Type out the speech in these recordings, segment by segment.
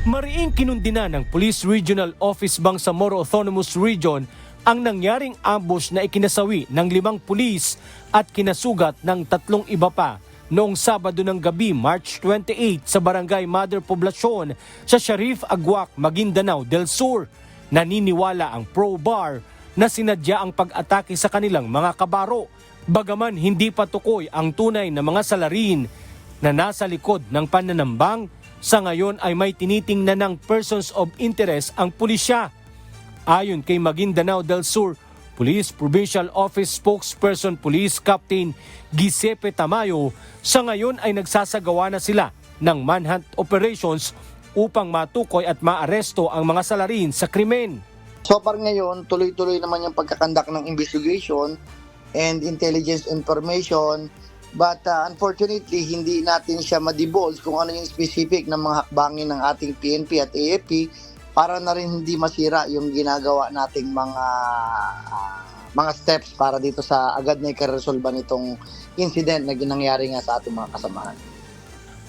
Mariing kinundina ng Police Regional Office Bangsamoro Autonomous Region ang nangyaring ambush na ikinasawi ng 5 pulis at kinasugat ng 3 iba pa noong Sabado ng gabi, March 28 sa Barangay Mother Poblacion sa Sharif Aguac, Maguindanao del Sur. Naniniwala ang ProBar na sinadya ang pag-atake sa kanilang mga kabaro. Bagaman hindi pa tukoy ang tunay na mga salarin na nasa likod ng pananambang, sa ngayon ay may tinitingnan ng persons of interest ang pulisya. Ayon kay Maguindanao del Sur Police Provincial Office Spokesperson Police Captain Giuseppe Tamayo, sa ngayon ay nagsasagawa na sila ng manhunt operations upang matukoy at maaresto ang mga salarin sa krimen. So far ngayon, tuloy-tuloy naman yung pagkakandak ng investigation and intelligence information. But unfortunately, hindi natin siya ma-divulge kung ano yung specific ng mga hakbangin ng ating PNP at AFP para na rin hindi masira yung ginagawa nating mga steps para dito sa agad na ikaresolba nitong incident na nangyari nga sa ating mga kasamahan.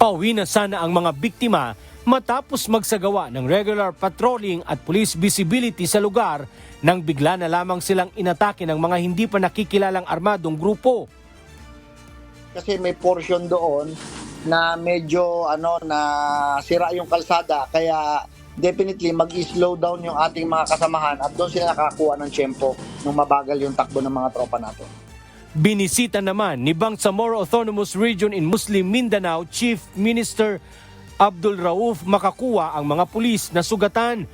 Pauwi na sana ang mga biktima matapos magsagawa ng regular patrolling at police visibility sa lugar nang bigla na lamang silang inatake ng mga hindi pa nakikilalang armadong grupo. Kasi may portion doon na medyo na sira yung kalsada, kaya definitely mag-slow down yung ating mga kasamahan at doon sila nakakuha ng tiyempo nung mabagal yung takbo ng mga tropa natin. Binisita naman ni Bangsamoro Autonomous Region in Muslim Mindanao Chief Minister Abdul Rauf Makakuwa ang mga pulis na sugatan.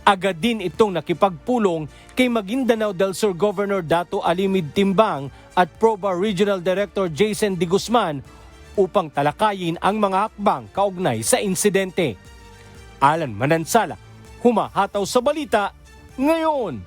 Agad din itong nakipagpulong kay Maguindanao del Sur Governor Dato Alimid Timbang at ProBar Regional Director Jason De Guzman upang talakayin ang mga hakbang kaugnay sa insidente. Alan Manansala, humahataw sa balita ngayon.